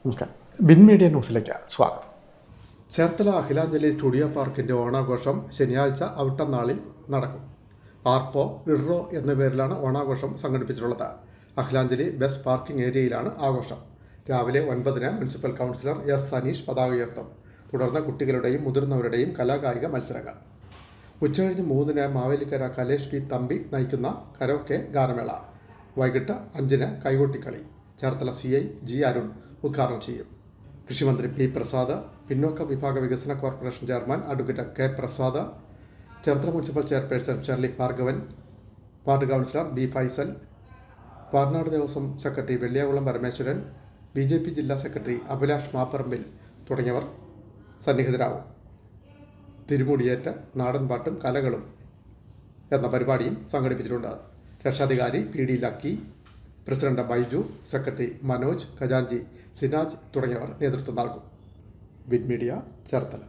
നമസ്കാരം. Bin media ന്യൂസിലേക്ക് സ്വാഗതം. ചേർത്തല അഖിലാഞ്ജലി സ്റ്റുഡിയോ പാർക്കിൻ്റെ ഓണാഘോഷം ശനിയാഴ്ച ഔട്ടനാളിൽ നടക്കും. ആർപ്പോ, ഇഡ്രോ എന്ന പേരിലാണ് ഓണാഘോഷം സംഘടിപ്പിച്ചിട്ടുള്ളത്. അഖിലാഞ്ജലി ബസ് പാർക്കിംഗ് ഏരിയയിലാണ് ആഘോഷം. രാവിലെ 9-ന് മുനിസിപ്പൽ കൗൺസിലർ എസ് സനീഷ് പതാക ഉയർത്തും. തുടർന്ന് കുട്ടികളുടെയും മുതിർന്നവരുടെയും കലാകായിക മത്സരങ്ങൾ. ഉച്ചകഴിഞ്ഞ് 3-ന് മാവേലിക്കര കലേഷ് പി തമ്പി നയിക്കുന്ന കരോക്കെ ഗാനമേള. വൈകിട്ട് 5-ന് കൈകൊട്ടിക്കളി. ചേർത്തല CI ജി അരുൺ ഉദ്ഘാടനം ചെയ്യും. കൃഷിമന്ത്രി പി പ്രസാദ്, പിന്നോക്ക വിഭാഗ വികസന corporation chairman advocate K Prasad, Cherthala municipal chairperson Shirley Bhargavan, ward councillor B Faisal, Parnad Devaswom secretary Velliyakulam Parameswaran, BJP ജില്ലാ സെക്രട്ടറി അഭിലാഷ് മാപ്പറമ്പിൽ തുടങ്ങിയവർ സന്നിഹിതരാകും. തിരുമുടിയേറ്റ് നാടൻപാട്ടും കലകളും എന്ന പരിപാടിയും സംഘടിപ്പിച്ചിട്ടുണ്ട്. രക്ഷാധികാരി PD Lucky, president Baiju, secretary Manoj, ഖജാൻജി സിനാജ് തുടങ്ങിയവർ നേതൃത്വം നൽകും. Bin media, Cherthala.